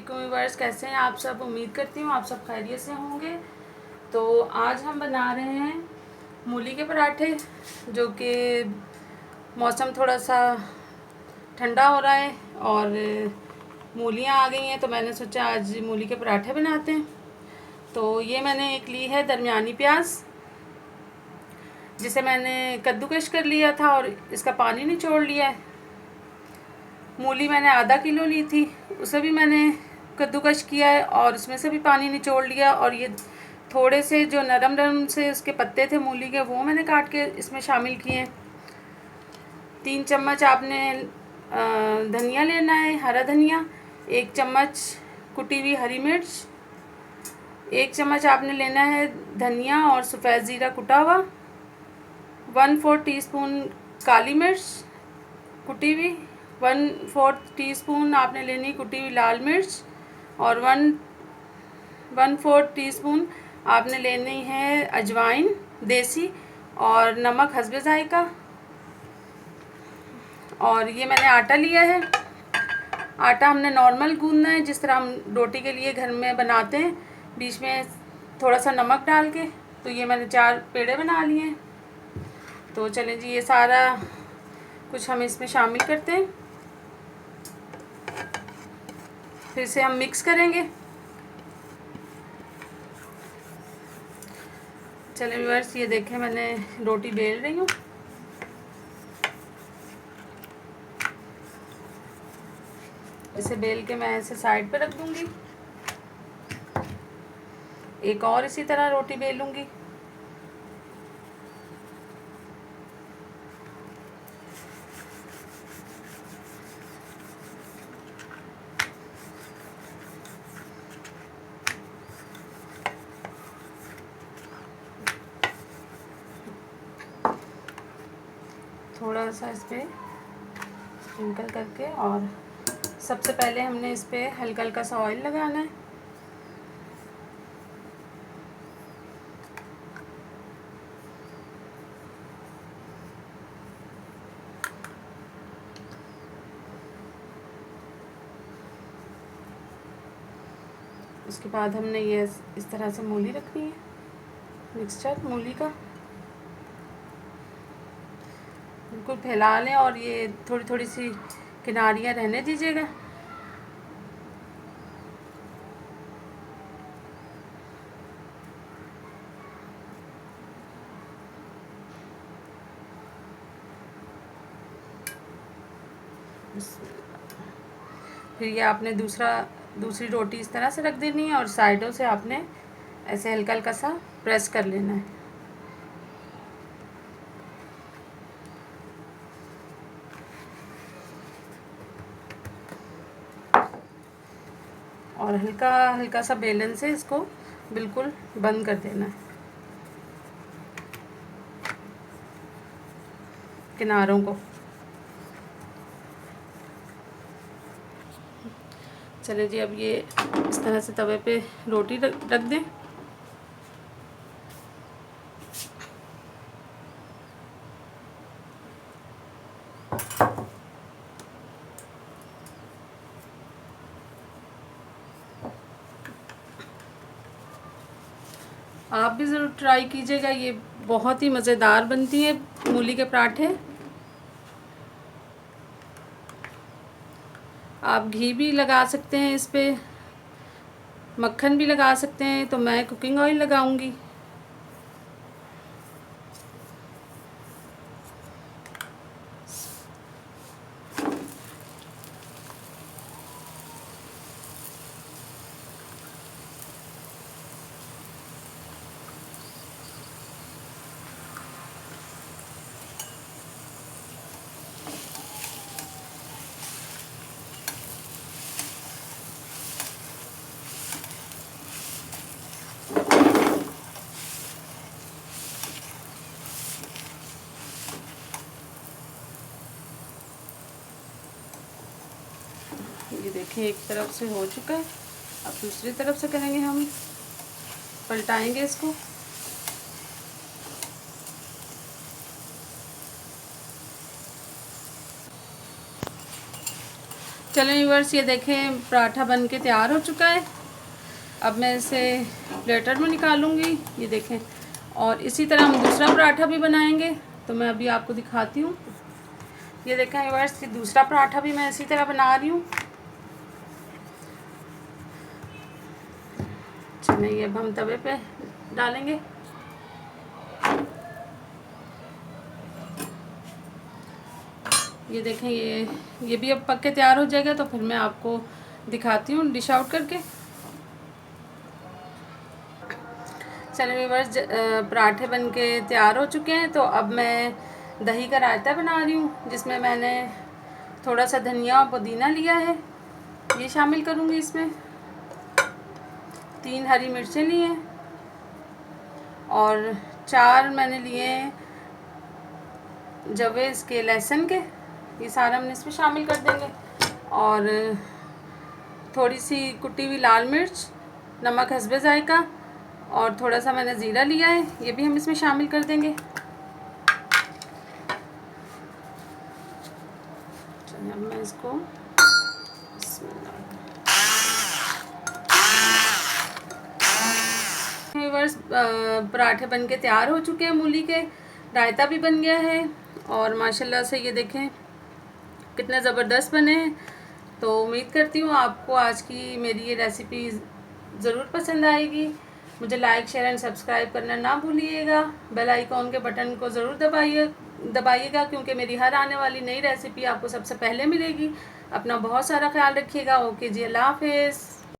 वालेकुम व्यूअर्स, कैसे हैं आप सब। उम्मीद करती हूँ आप सब खैरियत से होंगे। तो आज हम बना रहे हैं मूली के पराठे, जो कि मौसम थोड़ा सा ठंडा हो रहा है और मूलियाँ आ गई हैं, तो मैंने सोचा आज मूली के पराठे बनाते हैं। तो ये मैंने एक ली है दरमियानी प्याज, जिसे मैंने कद्दूकश कर लिया था और इसका पानी निचोड़ लिया है। मूली मैंने आधा किलो ली थी, उसे भी मैंने कद्दूकश किया है और उसमें से भी पानी निचोड़ लिया। और ये थोड़े से जो नरम नरम से उसके पत्ते थे मूली के, वो मैंने काट के इसमें शामिल किए हैं। 3 चम्मच आपने धनिया लेना है, हरा धनिया। 1 चम्मच कुटी हुई हरी मिर्च। 1 चम्मच आपने लेना है धनिया और सफ़ेद ज़ीरा कुटा हुआ। 1/4 टीस्पून काली मिर्च कुटी हुई। 1/4 टीस्पून आपने लेनी कुटी हुई लाल मिर्च और 1/4 टीस्पून आपने लेनी है अजवाइन देसी, और नमक हस्बे जायका। और ये मैंने आटा लिया है। आटा हमने नॉर्मल गूंदना है, जिस तरह हम रोटी के लिए घर में बनाते हैं, बीच में थोड़ा सा नमक डाल के। तो ये मैंने 4 पेड़े बना लिए हैं। तो चलें जी, ये सारा कुछ हम इसमें शामिल करते हैं, फिर से हम मिक्स करेंगे। चलिए व्यूअर्स, ये देखें मैंने रोटी बेल रही हूँ। इसे बेल के मैं ऐसे साइड पे रख दूँगी। एक और इसी तरह रोटी बेलूँगी। थोड़ा सा इस पर स्प्रिंकल करके, और सबसे पहले हमने इस पर हल्का हल्का सा ऑयल लगाना है। उसके बाद हमने ये इस तरह से मूली रखनी है, मिक्सचर मूली का बिल्कुल फैला लें, और ये थोड़ी थोड़ी सी किनारियाँ रहने दीजिएगा। फिर ये आपने दूसरी रोटी इस तरह से रख देनी है, और साइडों से आपने ऐसे हल्का हल्का सा प्रेस कर लेना है। और हल्का हल्का सा बेलन से इसको बिल्कुल बंद कर देना है किनारों को। चले जी, अब ये इस तरह से तवे पे रोटी रख दें। आप भी ज़रूर ट्राई कीजिएगा, ये बहुत ही मज़ेदार बनती है मूली के पराठे। आप घी भी लगा सकते हैं इस पे, मक्खन भी लगा सकते हैं, तो मैं कुकिंग ऑयल लगाऊंगी। ये देखिए, एक तरफ से हो चुका है, अब दूसरी तरफ से करेंगे हम, पलटाएंगे इसको। चलो व्यूअर्स, ये देखें पराठा बन के तैयार हो चुका है। अब मैं इसे प्लेटर में निकालूंगी, ये देखें। और इसी तरह हम दूसरा पराठा भी बनाएंगे, तो मैं अभी आपको दिखाती हूँ। ये देखें व्यूअर्स, कि दूसरा पराठा भी मैं इसी तरह बना रही हूँ। चलिए अब हम तवे पे डालेंगे। ये देखें, ये भी अब पक के तैयार हो जाएगा, तो फिर मैं आपको दिखाती हूँ डिश आउट करके। चलिए व्यूअर्स, पराठे बन के तैयार हो चुके हैं। तो अब मैं दही का रायता बना रही हूँ, जिसमें मैंने थोड़ा सा धनिया और पुदीना लिया है, ये शामिल करूँगी इसमें। 3 हरी मिर्चें ली हैं और 4 मैंने लिए जवे इसके लहसुन के, ये सारा हमने इसमें शामिल कर देंगे। और थोड़ी सी कुटी हुई लाल मिर्च, नमक हस्बे जायका, और थोड़ा सा मैंने ज़ीरा लिया है, ये भी हम इसमें शामिल कर देंगे। चलिए अब मैं इसको व्यूअर्स, पराठे बन के तैयार हो चुके हैं मूली के, रायता भी बन गया है और माशाल्लाह से ये देखें कितने ज़बरदस्त बने हैं। तो उम्मीद करती हूँ आपको आज की मेरी ये रेसिपी ज़रूर पसंद आएगी। मुझे लाइक, शेयर एंड सब्सक्राइब करना ना भूलिएगा। बेल आइकॉन के बटन को ज़रूर दबाइएगा, क्योंकि मेरी हर आने वाली नई रेसिपी आपको सबसे पहले मिलेगी। अपना बहुत सारा ख्याल रखिएगा। ओके जी, अल्लाह हाफिज़।